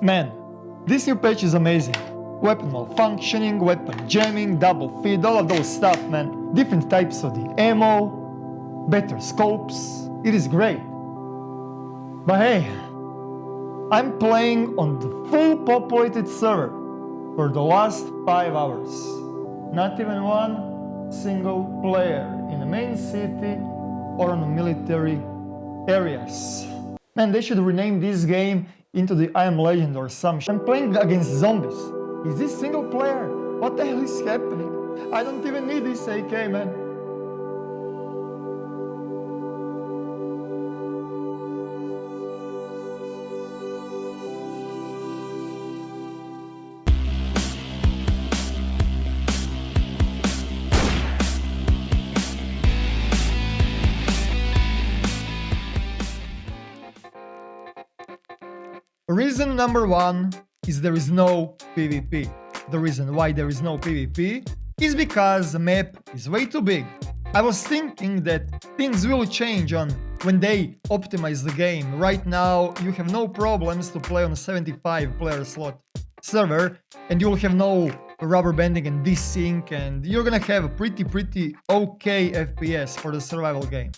Man, this new patch is amazing. Weapon malfunctioning, weapon jamming, double feed, all of those stuff, man. Different types of the ammo, better scopes. It is great. But hey, I'm playing on the full populated server for the last 5 hours. Not even one single player in the main city or on the military areas. Man, they should rename this game into the I Am Legend or some shit. I'm playing against zombies. Is this single player? What the hell is happening? I don't even need this AK, man. Reason number one is there is no PvP. The reason why there is no PvP is because the map is way too big. I was thinking that things will change on when they optimize the game. Right now you have no problems to play on a 75 player slot server and you will have no rubber banding and desync and you're gonna have a pretty okay FPS for the survival game.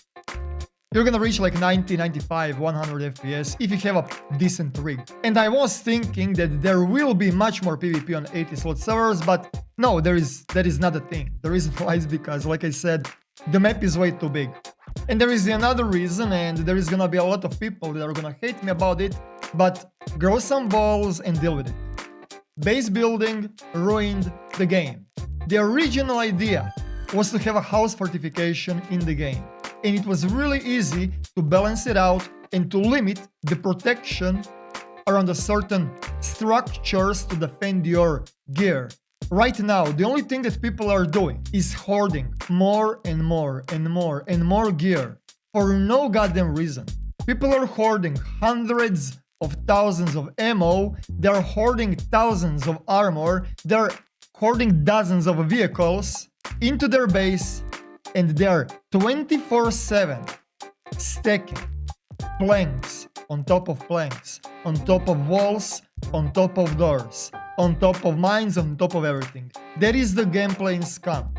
You're gonna reach like 90, 95, 100 FPS if you have a decent rig. And I was thinking that there will be much more PvP on 80 slot servers, but no, that is not a thing. The reason why is because, like I said, the map is way too big. And there is another reason, and there is gonna be a lot of people that are gonna hate me about it, but grow some balls and deal with it. Base building ruined the game. The original idea was to have a house fortification in the game. And it was really easy to balance it out and to limit the protection around a certain structures to defend your gear. Right now, the only thing that people are doing is hoarding more and more and more and more gear for no goddamn reason. People are hoarding hundreds of thousands of ammo, they're hoarding thousands of armor, they're hoarding dozens of vehicles into their base, and they're 24/7 stacking planks on top of planks, on top of walls, on top of doors, on top of mines, on top of everything. That is the gameplay in Scum.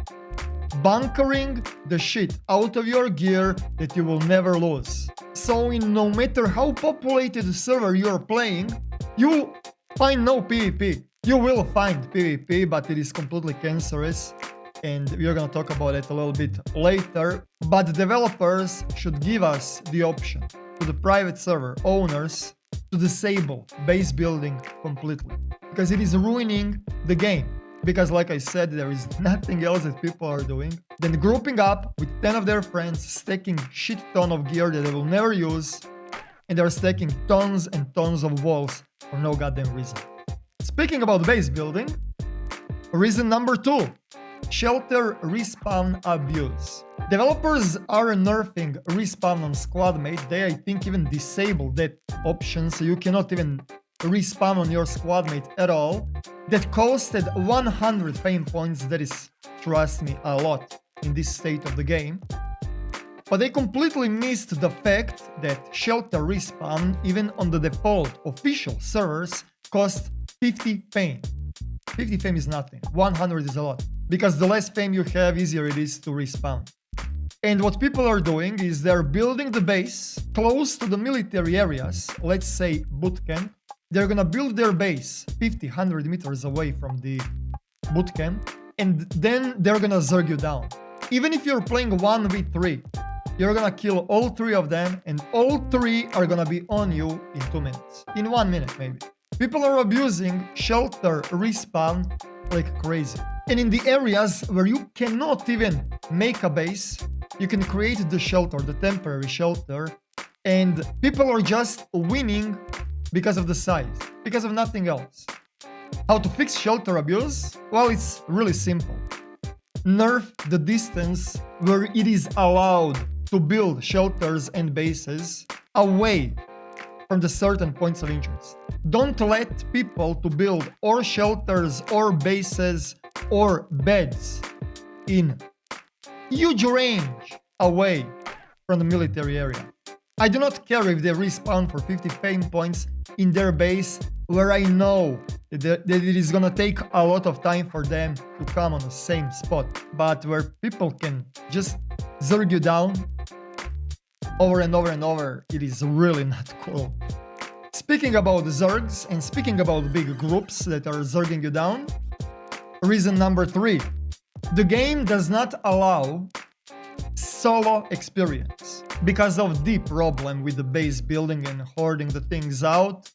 Bunkering the shit out of your gear that you will never lose. So in no matter how populated server you're playing, you find no PvP. You will find PvP, but it is completely cancerous. And we're gonna talk about it a little bit later, but the developers should give us the option to the private server owners to disable base building completely, because it is ruining the game. Because like I said, there is nothing else that people are doing than grouping up with 10 of their friends, stacking shit ton of gear that they will never use, and they're stacking tons and tons of walls for no goddamn reason. Speaking about base building, reason number 2. Shelter respawn abuse. Developers are nerfing respawn on squadmate. They, I think, even disabled that option, so you cannot even respawn on your squadmate at all. That costed 100 fame points. That is, trust me, a lot in this state of the game. But they completely missed the fact that shelter respawn, even on the default official servers, cost 50 fame. 50 fame is nothing, 100 is a lot. Because the less fame you have, easier it is to respawn. And what people are doing is they're building the base close to the military areas, let's say boot camp. They're gonna build their base 50, 100 meters away from the boot camp, and then they're gonna zerg you down. Even if you're playing 1v3, you're gonna kill all 3 of them, and all 3 are gonna be on you in 2 minutes. In 1 minute, maybe. People are abusing shelter respawn like crazy. And in the areas where you cannot even make a base, you can create the shelter, the temporary shelter, and people are just winning because of the size, because of nothing else. How to fix shelter abuse? Well, it's really simple. Nerf the distance where it is allowed to build shelters and bases away from the certain points of interest. Don't let people to build or shelters or bases or beds in huge range away from the military area. I do not care if they respawn for 50 fame points in their base where I know that it is gonna take a lot of time for them to come on the same spot, but where people can just zerg you down over and over and over, it is really not cool. Speaking about zergs and speaking about big groups that are zerging you down, reason number 3, the game does not allow solo experience. Because of the problem with the base building and hoarding the things out,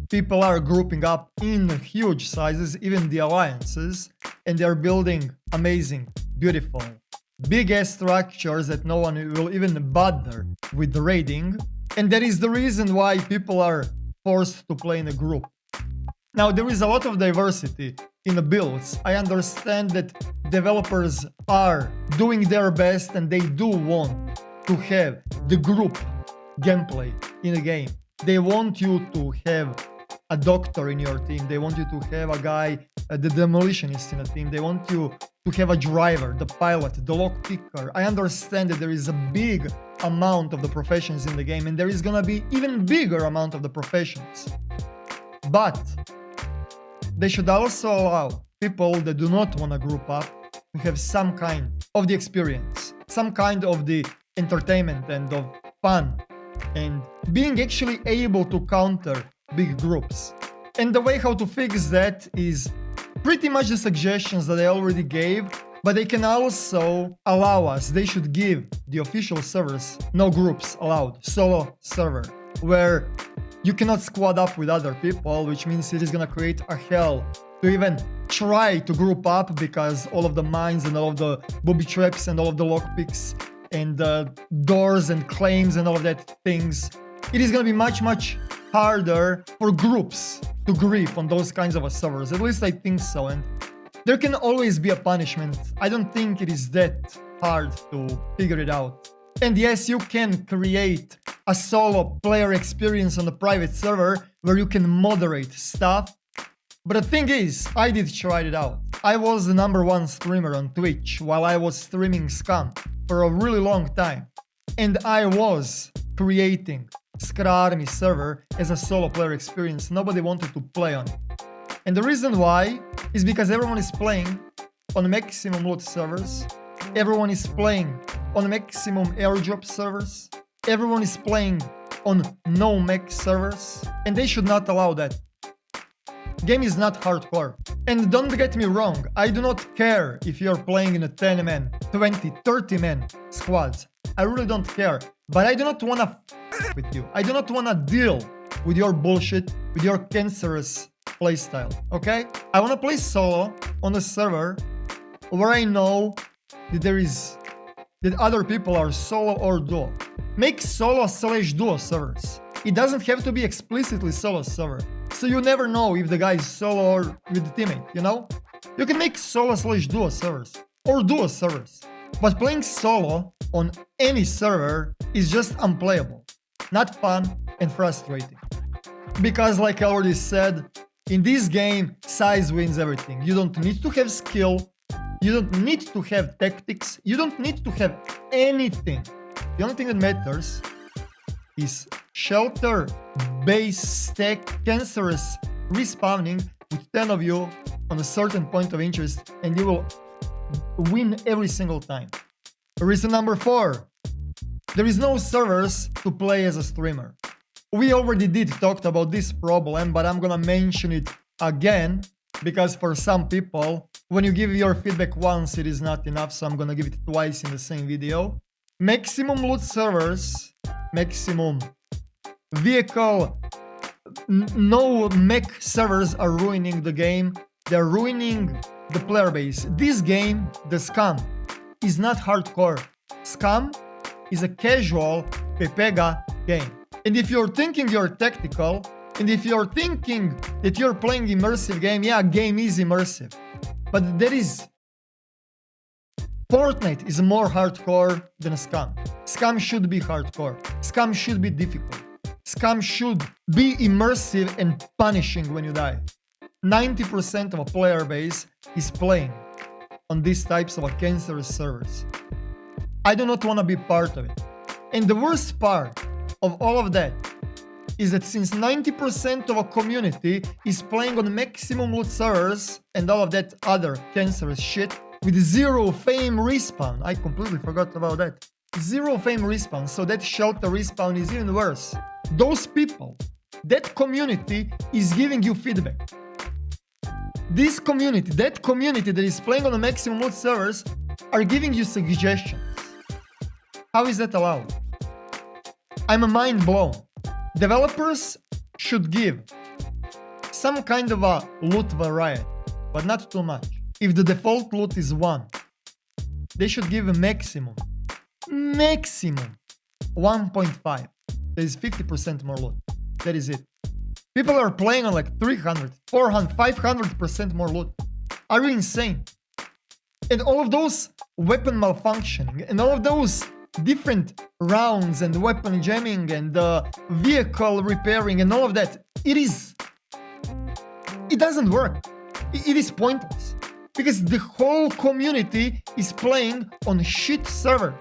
people are grouping up in huge sizes, even the alliances, and they're building amazing, beautiful, big-ass structures that no one will even bother with the raiding. And that is the reason why people are forced to play in a group. Now, there is a lot of diversity in the builds. I understand that developers are doing their best and they do want to have the group gameplay in a game. They want you to have a doctor in your team. They want you to have a guy, the demolitionist in a team. They want you to have a driver, the pilot, the lockpicker. I understand that there is a big amount of the professions in the game, and there is gonna be even bigger amount of the professions. But they should also allow people that do not want to group up to have some kind of the experience, some kind of the entertainment and of fun, and being actually able to counter big groups. And the way how to fix that is pretty much the suggestions that I already gave, but they can also allow us, they should give the official servers no groups allowed, solo server, where you cannot squad up with other people, which means it is gonna create a hell to even try to group up, because all of the mines and all of the booby traps and all of the lockpicks and doors and claims and all of that things, it is gonna be much harder for groups to grief on those kinds of servers. At least I think so, and there can always be a punishment. I don't think it is that hard to figure it out. And yes, you can create a solo player experience on a private server where you can moderate stuff. But the thing is, I did try it out. I was the #1 streamer on Twitch while I was streaming Scum for a really long time. And I was creating Skra Army server as a solo player experience. Nobody wanted to play on it. And the reason why is because everyone is playing on maximum loot servers. Everyone is playing on maximum airdrop servers. Everyone is playing on no max servers, and they should not allow that. Game is not hardcore. And don't get me wrong, I do not care if you're playing in a 10-man, 20, 30-man squads. I really don't care. But I do not wanna with you. I do not wanna deal with your bullshit, with your cancerous playstyle, okay? I wanna play solo on a server where I know that other people are solo or duo. Make solo/duo servers. It doesn't have to be explicitly solo server, so you never know if the guy is solo or with the teammate, you know? You can make solo/duo servers or duo servers, but playing solo on any server is just unplayable, not fun and frustrating. Because like I already said, in this game, size wins everything. You don't need to have skill, you don't need to have tactics, you don't need to have anything. The only thing that matters is shelter, base, stack, cancerous respawning with 10 of you on a certain point of interest, and you will win every single time. Reason number 4. There is no servers to play as a streamer. We already did talk about this problem, but I'm gonna mention it again, because for some people, when you give your feedback once, it is not enough, so I'm gonna give it twice in the same video. Maximum loot servers, maximum vehicle, no mech servers are ruining the game. They're ruining the player base. This game, the Scum, is not hardcore. Scum is a casual Pepega game. And if you're thinking you're tactical, and if you're thinking that you're playing immersive game, yeah, game is immersive. But there is... Fortnite is more hardcore than Scum. Scum should be hardcore. Scum should be difficult. Scum should be immersive and punishing when you die. 90% of a player base is playing on these types of cancerous servers. I do not want to be part of it. And the worst part of all of that is that since 90% of a community is playing on maximum loot servers and all of that other cancerous shit with zero fame respawn, I completely forgot about that. Zero fame respawn, so that shelter respawn is even worse. Those people, that community is giving you feedback. This community, that community that is playing on the maximum loot servers are giving you suggestions. How is that allowed? I'm mind blown. Developers should give some kind of a loot variety, but not too much. If the default loot is 1, they should give a maximum 1.5. There is 50% more loot. That is it. People are playing on like 300, 400, 500% more loot. Are you insane? And all of those weapon malfunctioning and all of those different rounds and weapon jamming and vehicle repairing and all of that, it doesn't work. It is pointless. Because the whole community is playing on shit servers.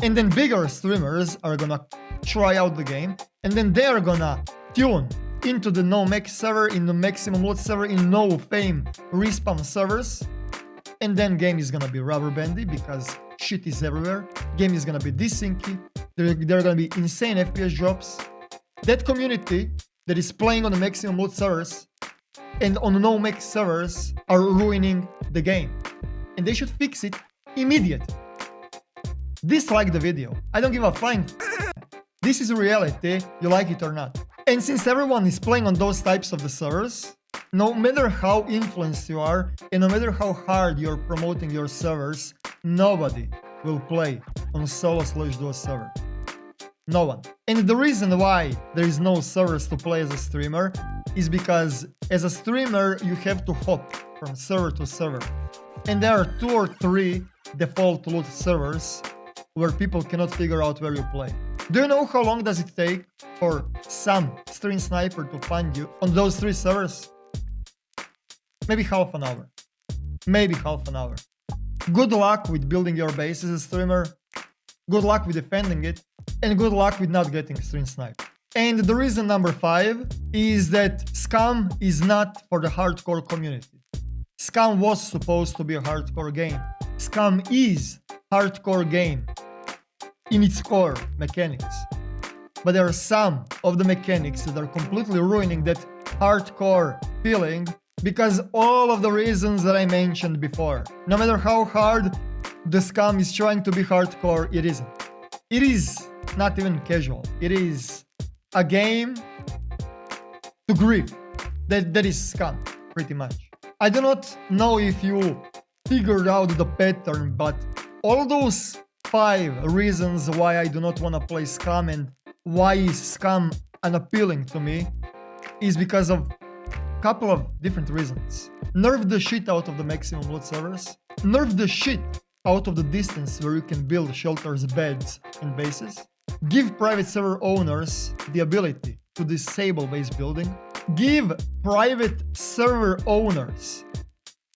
And then bigger streamers are gonna try out the game, and then they are gonna tune into the no max server, in the maximum loot server, in no fame respawn servers, and then game is gonna be rubber bandy because shit is everywhere. Game is gonna be desyncy. There are gonna be insane FPS drops. That community that is playing on the maximum loot servers and on no max servers are ruining the game, and they should fix it immediately. Dislike the video. I don't give a flying This is reality, you like it or not. And since everyone is playing on those types of the servers, no matter how influenced you are, and no matter how hard you're promoting your servers, nobody will play on solo/duo server. No one. And the reason why there is no servers to play as a streamer is because as a streamer you have to hop from server to server. And there are 2 or 3 default loot servers where people cannot figure out where you play. Do you know how long does it take for some stream sniper to find you on those 3 servers? Maybe half an hour. Maybe half an hour. Good luck with building your base as a streamer. Good luck with defending it. And good luck with not getting stream sniped. And the reason number 5 is that scum is not for the hardcore community. Scum was supposed to be a hardcore game. Scum is hardcore game in its core mechanics. But there are some of the mechanics that are completely ruining that hardcore feeling because all of the reasons that I mentioned before. No matter how hard the scum is trying to be hardcore, it isn't. It is not even casual. It is a game to grief. That is scum, pretty much. I do not know if you figured out the pattern, but all those 5 reasons why I do not want to play scum and why is scum unappealing to me is because of a couple of different reasons. Nerf the shit out of the maximum loot servers. Nerf the shit out of the distance where you can build shelters, beds, and bases. Give private server owners the ability to disable base building. Give private server owners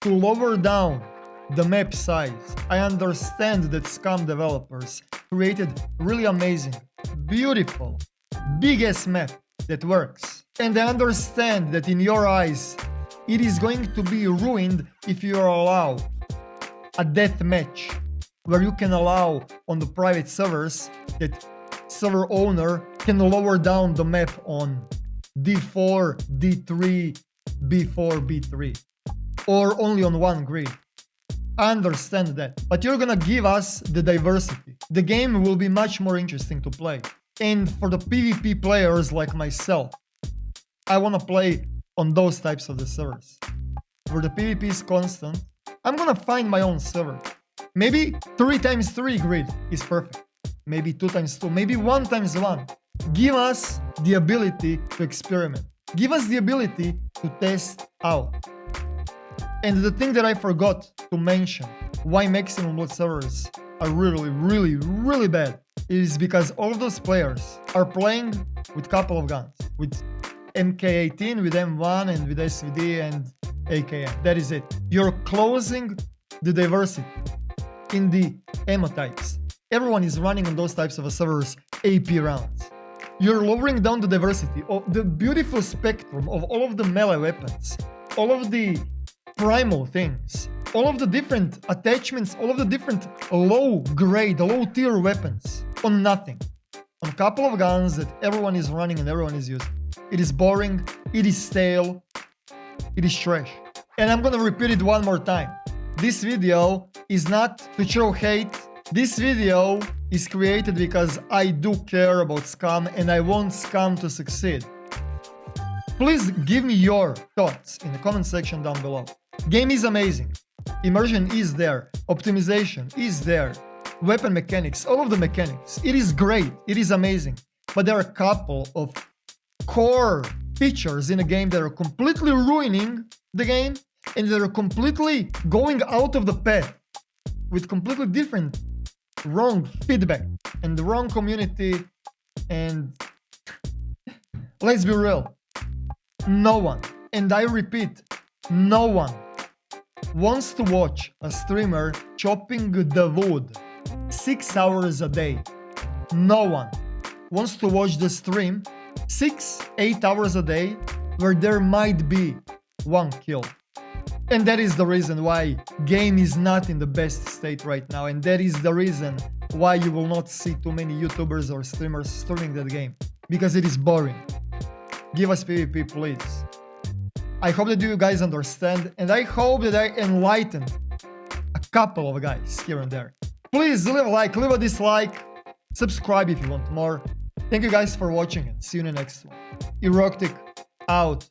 to lower down the map size. I understand that scum developers created really amazing, beautiful, big-ass map that works. And I understand that in your eyes, it is going to be ruined if you allow a death match where you can allow on the private servers that server owner can lower down the map on D4, D3, B4, B3, or only on one grid. I understand that, but you're gonna give us the diversity. The game will be much more interesting to play. And for the PvP players like myself, I wanna play on those types of the servers. Where the PvP is constant, I'm gonna find my own server. Maybe 3x3 grid is perfect. Maybe 2x2, maybe 1x1. Give us the ability to experiment. Give us the ability to test out. And the thing that I forgot to mention, why maximum loot servers are really bad, is because all of those players are playing with couple of guns. With MK18, with M1, and with SVD and AKM. That is it. You're closing the diversity in the ammo types. Everyone is running on those types of servers AP rounds. You're lowering down the diversity of the beautiful spectrum of all of the melee weapons, all of the primal things, all of the different attachments, all of the different low grade, low tier weapons on nothing. On a couple of guns that everyone is running and everyone is using. It is boring, it is stale, it is trash. And I'm gonna repeat it one more time. This video is not to show hate. This video is created because I do care about scum and I want scum to succeed. Please give me your thoughts in the comment section down below. Game is amazing. Immersion is there. Optimization is there. Weapon mechanics, all of the mechanics. It is great. It is amazing. But there are a couple of core features in a game that are completely ruining the game and that are completely going out of the path with completely different wrong feedback and the wrong community. And let's be real, no one, and I repeat, no one wants to watch a streamer chopping the wood 6 hours a day. No one wants to watch the stream 6-8 hours a day where there might be one kill. And that is the reason why game is not in the best state right now, and that is the reason why you will not see too many YouTubers or streamers streaming that game, because it is boring. Give us PvP, please. I hope that you guys understand, and I hope that I enlightened a couple of guys here and there. Please leave a like, leave a dislike, subscribe if you want more. Thank you guys for watching and see you in the next one. Eroktic out.